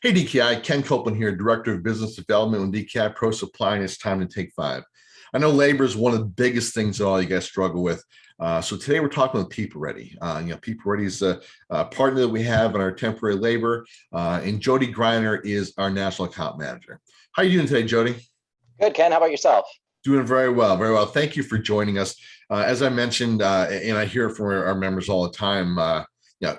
Hey, DKI, Ken Copeland here, Director of Business Development with DKI Pro Supply, and it's time to take five. I know labor is one of the biggest things that all you guys struggle with. So today we're talking with PeopleReady. PeopleReady is a partner that we have in our temporary labor, and Jody Greiner is our National Account Manager. How are you doing today, Jody? Good, Ken. How about yourself? Doing very well, very well. Thank you for joining us. As I mentioned, and I hear from our members all the time,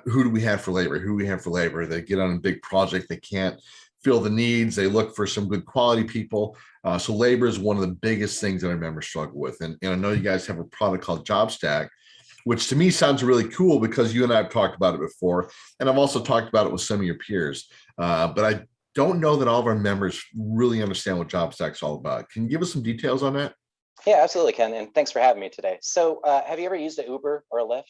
who do we have for labor? Who do we have for labor? They get on a big project, they can't fill the needs, they look for some good quality people. So labor is one of the biggest things that our members struggle with. And I know you guys have a product called Jobstack, which to me sounds really cool because you and I have talked about it before. And I've also talked about it with some of your peers. But I don't know that all of our members really understand what Jobstack's all about. Can you give us some details on that? Yeah, absolutely, Ken. And thanks for having me today. So have you ever used an Uber or a Lyft?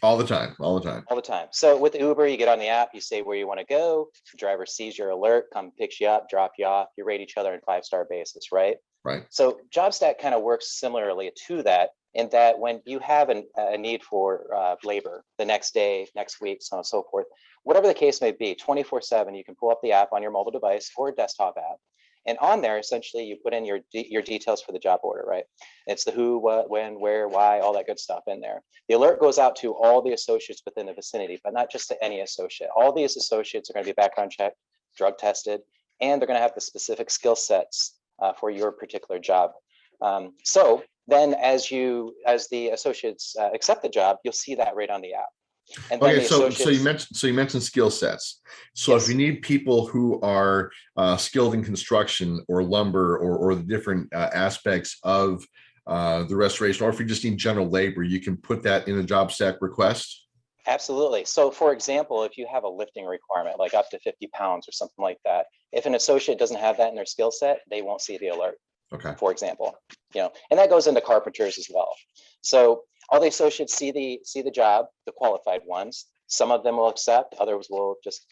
All the time, all the time. All the time. So with Uber, you get on the app, you say where you want to go, the driver sees your alert, come picks you up, drop you off, you rate each other on 5-star basis, right? Right. So Jobstack kind of works similarly to that, in that when you have a need for labor the next day, next week, so on and so forth, whatever the case may be, 24/7, you can pull up the app on your mobile device or desktop app. And on there, essentially, you put in your details for the job order, right? It's the who, what, when, where, why, all that good stuff in there. The alert goes out to all the associates within the vicinity, but not just to any associate. All these associates are going to be background checked, drug tested, and they're going to have the specific skill sets for your particular job. So then as the associates accept the job, you'll see that right on the app. And okay, so you mentioned skill sets. So yes. If you need people who are skilled in construction or lumber or the different aspects of the restoration, or if you just need general labor, you can put that in a Jobstack request. Absolutely. So for example, if you have a lifting requirement, like up to 50 pounds or something like that, if an associate doesn't have that in their skill set, they won't see the alert. Okay. For example, and that goes into carpenters as well. So all the associates see the job, the qualified ones. Some of them will accept, others will just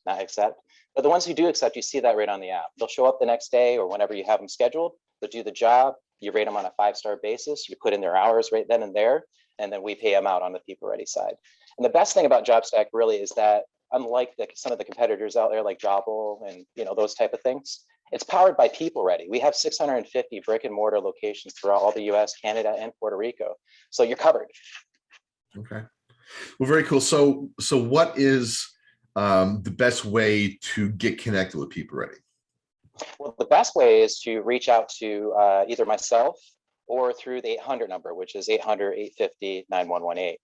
not accept. But the ones who do accept, you see that right on the app. They'll show up the next day or whenever you have them scheduled. They'll do the job. You rate them on a 5-star basis. You put in their hours right then and there, and then we pay them out on the PeopleReady side. And the best thing about Jobstack really is that unlike some of the competitors out there like Jobble and those type of things, it's powered by PeopleReady. We have 650 brick and mortar locations throughout all the US, Canada, and Puerto Rico. So you're covered. Okay. Well, very cool. So what is the best way to get connected with PeopleReady? Well, the best way is to reach out to either myself or through the 800 number, which is 800-850-9118.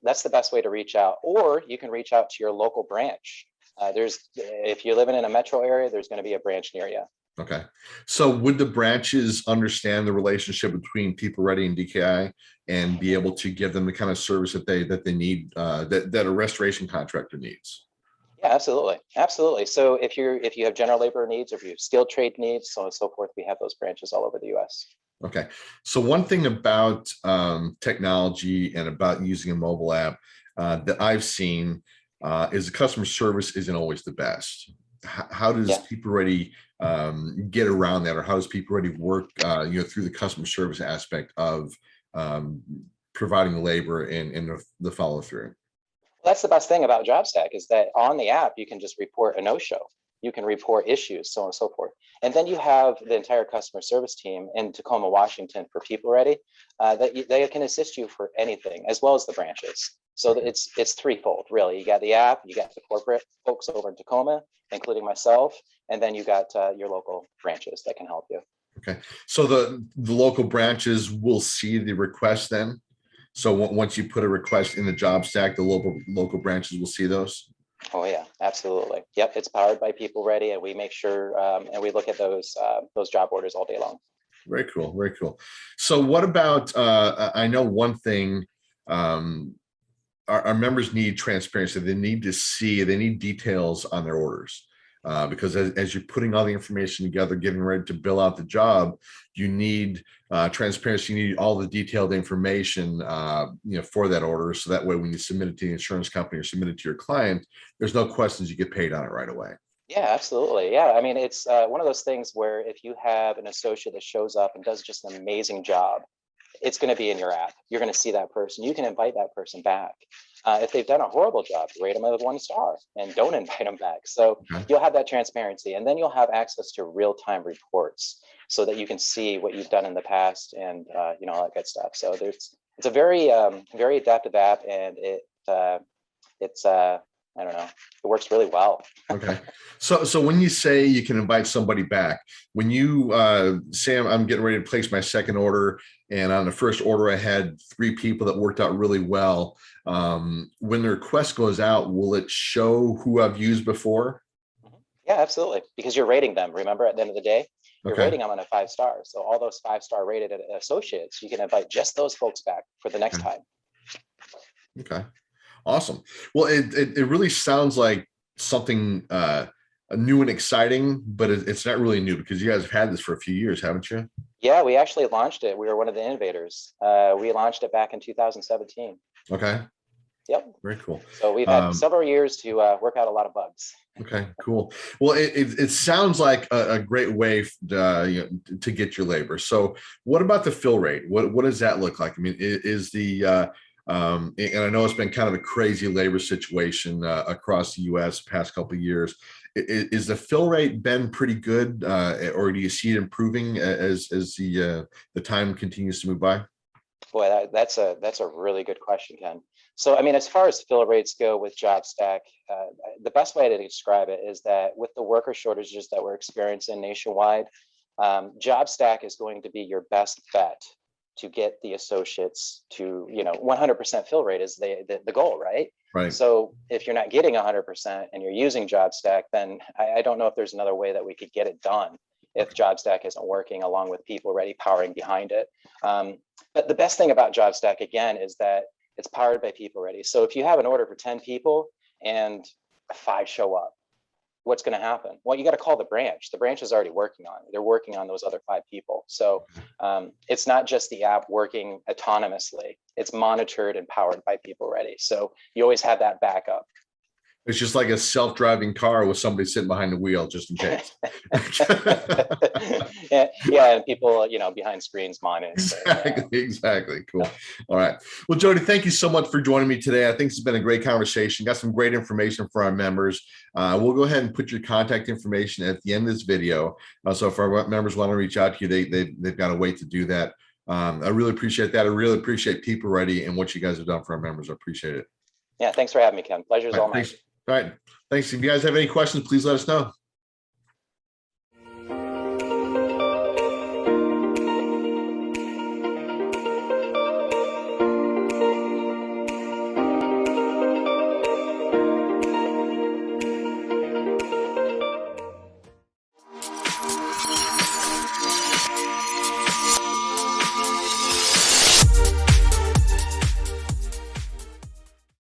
That's the best way to reach out. Or you can reach out to your local branch. If you're living in a metro area, there's going to be a branch near you. Okay. So would the branches understand the relationship between PeopleReady and DKI and be able to give them the kind of service that they need, that a restoration contractor needs? Yeah, absolutely. Absolutely. So if you have general labor needs, or if you have skilled trade needs, so on and so forth, we have those branches all over the US. Okay. So one thing about technology and about using a mobile app that I've seen is the customer service isn't always the best. How does PeopleReady get around that, or how does PeopleReady work through the customer service aspect of providing the labor and the follow through? That's the best thing about Jobstack, is that on the app you can just report a no-show. You can report issues, so on and so forth. And then you have the entire customer service team in Tacoma, Washington for PeopleReady that they can assist you for anything, as well as the branches. So it's threefold, really. You got the app, you got the corporate folks over in Tacoma, including myself, and then you got your local branches that can help you. Okay. So the local branches will see the request then? So once you put a request in the Jobstack, the local branches will see those? Oh yeah, absolutely. Yep, it's powered by PeopleReady, and we make sure and we look at those job orders all day long. Very cool, very cool. So what about? I know one thing. Our members need transparency. They need to see. They need details on their orders. Because as you're putting all the information together, getting ready to bill out the job, you need transparency. You need all the detailed information, for that order. So that way, when you submit it to the insurance company or submit it to your client, there's no questions. You get paid on it right away. Yeah, absolutely. Yeah, I mean, it's one of those things where if you have an associate that shows up and does just an amazing job, it's going to be in your app. You're going to see that person. You can invite that person back. If they've done a horrible job, rate them with 1 star and don't invite them back. So you'll have that transparency, and then you'll have access to real-time reports so that you can see what you've done in the past and you know, all that good stuff. So it's a very very adaptive app, and it's I don't know, it works really well. Okay. So when you say you can invite somebody back, when you say I'm getting ready to place my second order, and on the first order I had 3 people that worked out really well, when the request goes out, will it show who I've used before? Yeah, absolutely. Because you're rating them. Remember, at the end of the day, you're rating them on a 5 stars. So all those 5-star rated associates, you can invite just those folks back for the next time. Okay. Awesome. Well, it really sounds like something new and exciting, but it's not really new because you guys have had this for a few years, haven't you? Yeah, we actually launched it. We were one of the innovators. We launched it back in 2017. Okay. Yep. Very cool. So we've had several years to work out a lot of bugs. Okay, cool. Well, it sounds like a great way to get your labor. So what about the fill rate? What does that look like? I mean, is the and I know it's been kind of a crazy labor situation across the US past couple of years. Is the fill rate been pretty good, or do you see it improving as the time continues to move by? Boy, that's a really good question, Ken. So, I mean, as far as fill rates go with Jobstack, the best way to describe it is that with the worker shortages that we're experiencing nationwide, Jobstack is going to be your best bet to get the associates to, 100% fill rate is the goal, right? Right. So if you're not getting 100% and you're using Jobstack, then I don't know if there's another way that we could get it done if Jobstack isn't working along with PeopleReady powering behind it. But the best thing about Jobstack, again, is that it's powered by PeopleReady. So if you have an order for 10 people and 5 show up, what's going to happen? Well, you got to call the branch. The branch is already working on it. They're working on those other 5 people. So it's not just the app working autonomously. It's monitored and powered by PeopleReady. So you always have that backup. It's just like a self-driving car with somebody sitting behind the wheel, just in case. yeah, and people, behind screens monitoring. Exactly. Cool. All right. Well, Jody, thank you so much for joining me today. I think it's been a great conversation. Got some great information for our members. We'll go ahead and put your contact information at the end of this video. So if our members want to reach out to you, they've got a way to do that. I really appreciate that. I really appreciate PeopleReady and what you guys have done for our members. I appreciate it. Yeah, thanks for having me, Ken. Pleasure's all mine. All right. Thanks. If you guys have any questions, please let us know.